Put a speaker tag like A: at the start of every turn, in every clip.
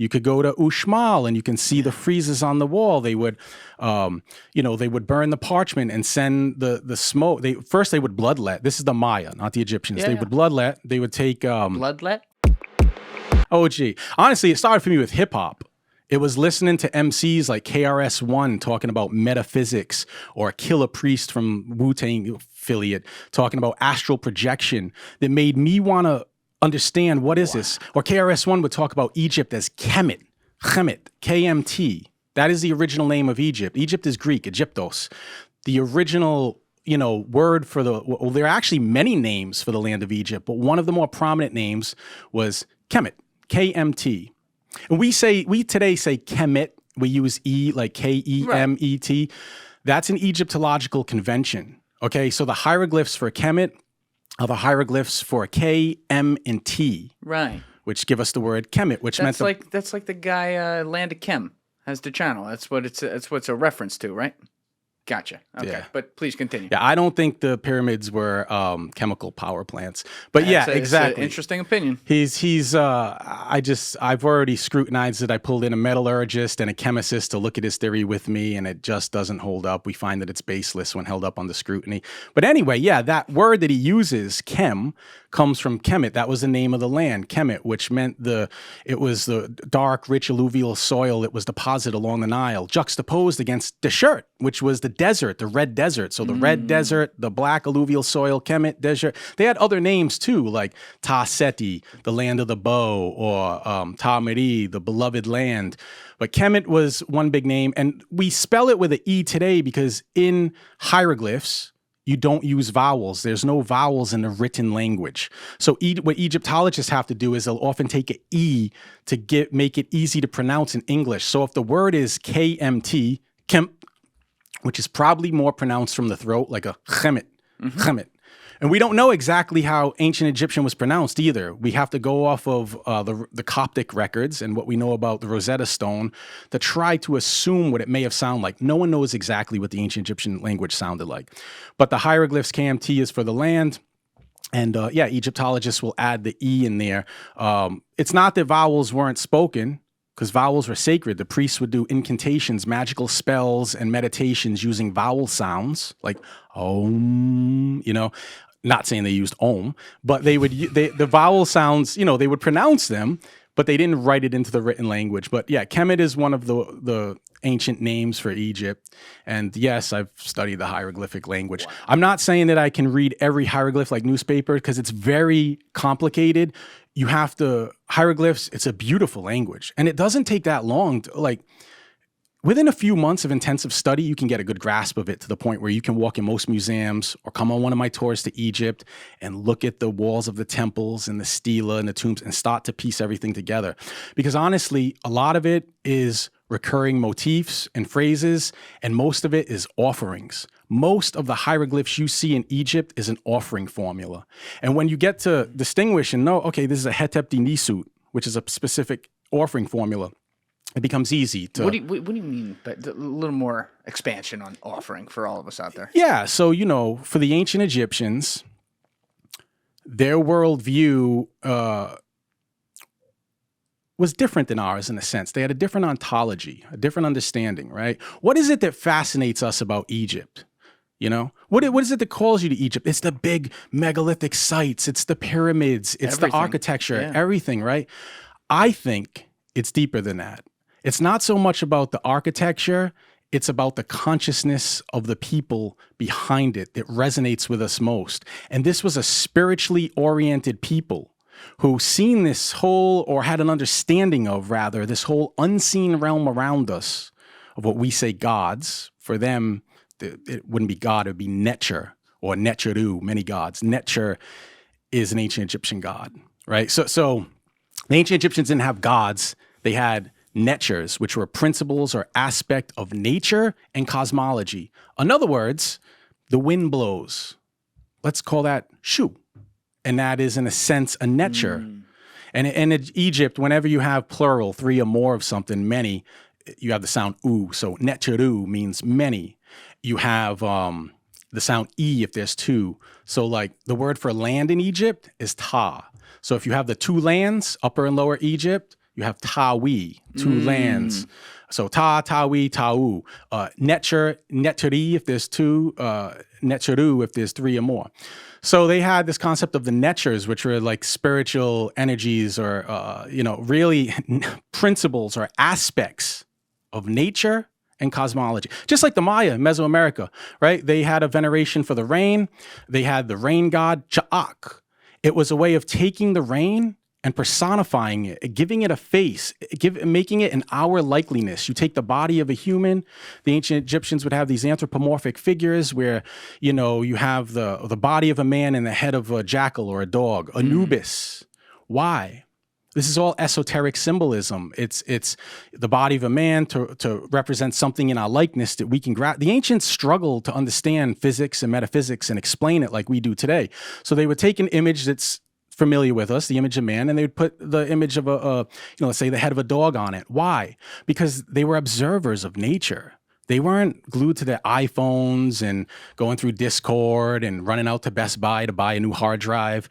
A: You could go to Uxmal and you can see the friezes on the wall. They would, they would burn the parchment and send the smoke. First they would bloodlet. This is the Maya, not the Egyptians. They would bloodlet. They would take
B: bloodlet.
A: Oh, gee. Honestly, it started for me with hip hop. It was listening to MCs like KRS-One talking about metaphysics, or Killer Priest from Wu-Tang affiliate talking about astral projection, that made me want to understand what is this. Or KRS-One would talk about Egypt as Kemet, KMT. That is the original name of Egypt. Egypt is Greek, Egyptos. The original, word for there are actually many names for the land of Egypt, but one of the more prominent names was Kemet, KMT. And we today say Kemet. We use E, like Kemet. Right. That's an Egyptological convention. Okay, so the hieroglyphs for Kemet are the hieroglyphs for K, M, and T.
B: Right. Which
A: give us the word Kemet, which
B: that's like the guy Land of Kem has the channel. That's what it's a reference to, right? Gotcha. Okay, yeah. But please continue.
A: Yeah, I don't think the pyramids were chemical power plants, but exactly.
B: It's an interesting opinion.
A: I've already scrutinized it. I pulled in a metallurgist and a chemist to look at his theory with me, and it just doesn't hold up. We find that it's baseless when held up under scrutiny. But anyway, that word that he uses, chem, comes from Kemet. That was the name of the land, Kemet, which meant it was the dark, rich alluvial soil that was deposited along the Nile, juxtaposed against Deshert, which was the desert, the red desert. So the red desert, the black alluvial soil, Kemet, desert. They had other names too, like Ta Seti, the land of the bow, or Ta Meri, the beloved land. But Kemet was one big name, and we spell it with an E today because in hieroglyphs, you don't use vowels. There's no vowels in the written language. So what Egyptologists have to do is they'll often take an E to make it easy to pronounce in English. So if the word is KMT, Kem, which is probably more pronounced from the throat, like a Kemet, Kemet. And we don't know exactly how ancient Egyptian was pronounced either. We have to go off of the Coptic records and what we know about the Rosetta Stone to try to assume what it may have sounded like. No one knows exactly what the ancient Egyptian language sounded like. But the hieroglyphs KMT is for the land. And Egyptologists will add the E in there. It's not that vowels weren't spoken, because vowels were sacred. The priests would do incantations, magical spells, and meditations using vowel sounds, like Om, not saying they used Om, but the vowel sounds, they would pronounce them, but they didn't write it into the written language. But yeah, Kemet is one of the ancient names for Egypt. And yes, I've studied the hieroglyphic language. Wow. I'm not saying that I can read every hieroglyph like newspaper, because it's very complicated. You have to, hieroglyphs, it's a beautiful language. And it doesn't take that long within a few months of intensive study, you can get a good grasp of it to the point where you can walk in most museums or come on one of my tours to Egypt and look at the walls of the temples and the stela and the tombs and start to piece everything together. Because honestly, a lot of it is recurring motifs and phrases, and most of it is offerings. Most of the hieroglyphs you see in Egypt is an offering formula. And when you get to distinguish and know, okay, this is a Hetep Nisut, which is a specific offering formula, it becomes easy to...
B: What do you mean? But a little more expansion on offering for all of us out there.
A: Yeah, so, for the ancient Egyptians, their worldview was different than ours in a sense. They had a different ontology, a different understanding, right? What is it that fascinates us about Egypt? What is it that calls you to Egypt? It's the big megalithic sites. It's the pyramids. It's everything. The architecture, everything, right? I think it's deeper than that. It's not so much about the architecture. It's about the consciousness of the people behind it that resonates with us most. And this was a spiritually oriented people who seen this whole, or had an understanding of rather, this whole unseen realm around us of what we say gods. For them, it wouldn't be God, it would be Netcher or Netcheru, many gods. Netcher is an ancient Egyptian god, right? So the ancient Egyptians didn't have gods. They had Netchers, which were principles or aspect of nature and cosmology. In other words, the wind blows. Let's call that Shu. And that is, in a sense, a Netcher. And in Egypt, whenever you have plural, three or more of something, many, you have the sound U. So Netcheru means many. You have the sound E if there's two. So like the word for land in Egypt is Ta. So if you have the two lands, Upper and Lower Egypt, You have Tawi, two lands. So Ta, Tawi, Tau. Netcher, Netcheri if there's two, Netcheru if there's three or more. So they had this concept of the Netchers, which were like spiritual energies or, really principles or aspects of nature and cosmology. Just like the Maya in Mesoamerica, right? They had a veneration for the rain. They had the rain god Cha'ak. It was a way of taking the rain and personifying it, giving it a face, making it an our likeliness. You take the body of a human. The ancient Egyptians would have these anthropomorphic figures where, you have the body of a man and the head of a jackal or a dog, Anubis. Why? This is all esoteric symbolism. It's the body of a man to represent something in our likeness that we can grasp. The ancients struggled to understand physics and metaphysics and explain it like we do today. So they would take an image that's familiar with us, the image of man, and they would put the image of let's say the head of a dog on it. Why? Because they were observers of nature. They weren't glued to their iPhones and going through Discord and running out to Best Buy to buy a new hard drive.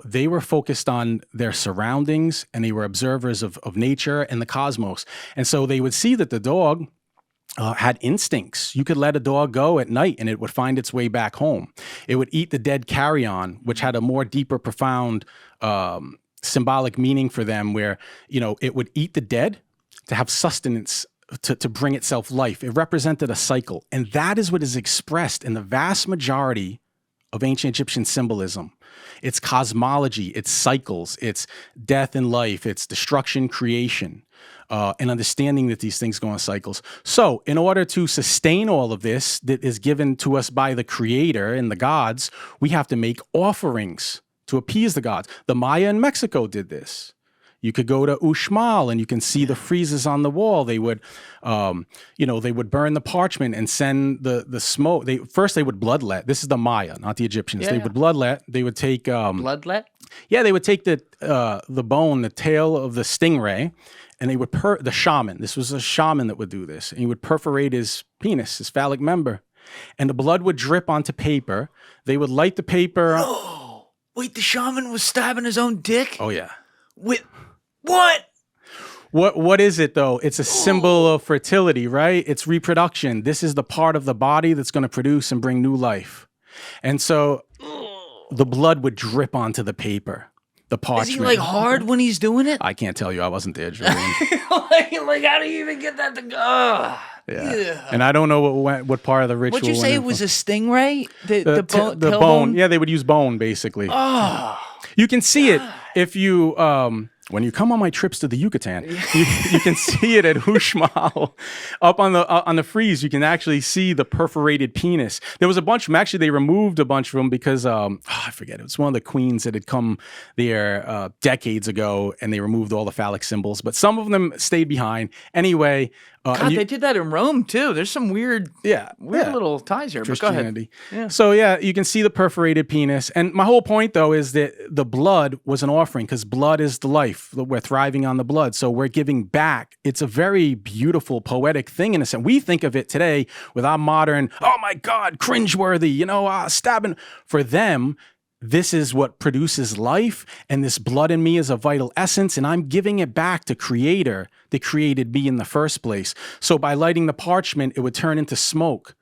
A: They were focused on their surroundings and they were observers of nature and the cosmos. And so they would see that the dog had instincts. You could let a dog go at night and it would find its way back home. It would eat the dead carrion, which had a more deeper, profound symbolic meaning for them where, it would eat the dead to have sustenance, to bring itself life. It represented a cycle. And that is what is expressed in the vast majority of ancient Egyptian symbolism. It's cosmology, it's cycles, it's death and life, it's destruction, creation. And understanding that these things go in cycles. So in order to sustain all of this that is given to us by the creator and the gods, we have to make offerings to appease the gods. The Maya in Mexico did this. You could go to Uxmal and you can see the friezes on the wall. They would, they would burn the parchment and send the smoke. First they would bloodlet. This is the Maya, not the Egyptians. They would bloodlet. They would take
B: bloodlet.
A: Yeah, they would take the bone, the tail of the stingray, and they would the shaman. This was a shaman that would do this, and he would perforate his penis, his phallic member, and the blood would drip onto paper. They would light the paper.
B: Oh, wait! The shaman was stabbing his own dick.
A: Oh yeah.
B: With what?
A: What is it though? It's a symbol of fertility, right? It's reproduction. This is the part of the body that's going to produce and bring new life. And so the blood would drip onto the paper, the parchment.
B: Is he hard when he's doing it?
A: I can't tell you. I wasn't there, Julian.
B: How do you even get that to go?
A: Yeah. And I don't know what part of the ritual.
B: What'd you say it was a stingray? The
A: bone. Yeah, they would use bone basically.
B: Oh.
A: You can see it if you when you come on my trips to the Yucatan, you can see it at Uxmal. Up on the frieze, you can actually see the perforated penis. There was a bunch of them. Actually, they removed a bunch of them because I forget. It was one of the queens that had come there decades ago, and they removed all the phallic symbols. But some of them stayed behind. Anyway.
B: They did that in Rome too. There's some weird little ties here. But go ahead.
A: Yeah. So you can see the perforated penis. And my whole point though is that the blood was an offering because blood is the life. We're thriving on the blood. So we're giving back. It's a very beautiful, poetic thing in a sense. We think of it today with our modern, oh my God, cringeworthy, stabbing. For them, this is what produces life, and this blood in me is a vital essence, and I'm giving it back to Creator that created me in the first place. So by lighting the parchment, it would turn into smoke.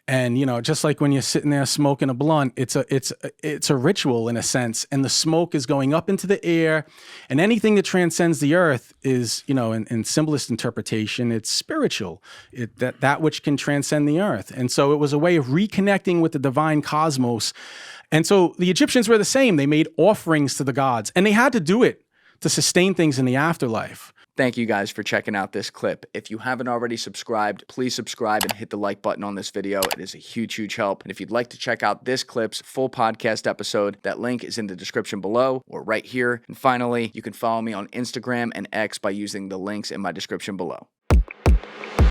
A: And, just like when you're sitting there smoking a blunt, it's a ritual in a sense, and the smoke is going up into the air, and anything that transcends the earth is, in symbolist interpretation, it's spiritual, that which can transcend the earth. And so it was a way of reconnecting with the divine cosmos. And so the Egyptians were the same. They made offerings to the gods, and they had to do it to sustain things in the afterlife.
B: Thank you guys for checking out this clip. If you haven't already subscribed, please subscribe and hit the like button on this video. It is a huge, huge help. And if you'd like to check out this clip's full podcast episode, that link is in the description below or right here. And finally, you can follow me on Instagram and X by using the links in my description below.